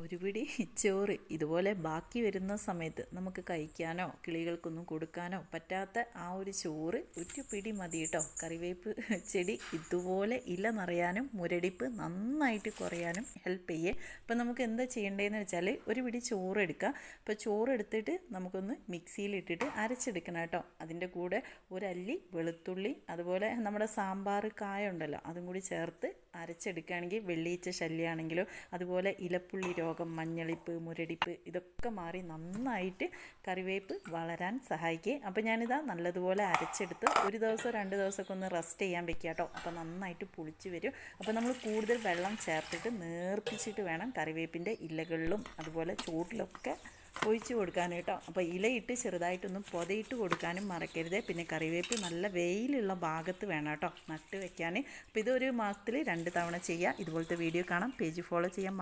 ഒരു പിടി ചോറ് ഇതുപോലെ ബാക്കി വരുന്ന സമയത്ത് നമുക്ക് കഴിക്കാനോ കിളികൾക്കൊന്നും കൊടുക്കാനോ പറ്റാത്ത ആ ഒരു ചോറ് ഒരു പിടി മതി കേട്ടോ. കറിവേപ്പ് ചെടി ഇതുപോലെ ഇല നിറയാനും മുരടിപ്പ് നന്നായിട്ട് കുറയാനും ഹെൽപ്പ് ചെയ്യേ. അപ്പോൾ നമുക്ക് എന്താ ചെയ്യേണ്ടതെന്ന് വെച്ചാൽ ഒരു പിടി ചോറ് എടുക്കുക. അപ്പോൾ ചോറ് എടുത്തിട്ട് നമുക്കൊന്ന് മിക്സിയിലിട്ടിട്ട് അരച്ചെടുക്കണം കേട്ടോ. അതിൻ്റെ കൂടെ ഒരല്ലി വെളുത്തുള്ളി, അതുപോലെ നമ്മുടെ സാമ്പാർ കായ ഉണ്ടല്ലോ അതും കൂടി ചേർത്ത് അരച്ചെടുക്കുകയാണെങ്കിൽ വെള്ളീച്ച ശല്യമാണെങ്കിലോ അതുപോലെ ഇലപ്പുള്ളി രോഗം, മഞ്ഞളിപ്പ്, മുരടിപ്പ് ഇതൊക്കെ മാറി നന്നായിട്ട് കറിവേപ്പ് വളരാൻ സഹായിക്കും. അപ്പോൾ ഞാനിതാ നല്ലതുപോലെ അരച്ചെടുത്ത് ഒരു ദിവസം 2 ദിവസമൊക്കെ ഒന്ന് റെസ്റ്റ് ചെയ്യാൻ വെക്കുക കേട്ടോ. അപ്പോൾ നന്നായിട്ട് പുളിച്ച് വരും. അപ്പോൾ നമ്മൾ കൂടുതൽ വെള്ളം ചേർത്തിട്ട് നേർപ്പിച്ചിട്ട് വേണം കറിവേപ്പിൻ്റെ ഇലകളിലും അതുപോലെ ചൂട്ടിലൊക്കെ ഒഴിച്ച് കൊടുക്കാൻ കേട്ടോ. അപ്പോൾ ഇലയിട്ട് ചെറുതായിട്ടൊന്ന് പൊതയിട്ട് കൊടുക്കാനും മറക്കരുത്. പിന്നെ കറിവേപ്പ് നല്ല വെയിലുള്ള ഭാഗത്ത് വേണം കേട്ടോ നട്ട് വെക്കാൻ. അപ്പോൾ ഇതൊരു മാസത്തിൽ 2 തവണ ചെയ്യുക. ഇതുപോലത്തെ വീഡിയോ കാണാം. പേജ് ഫോളോ ചെയ്യാൻ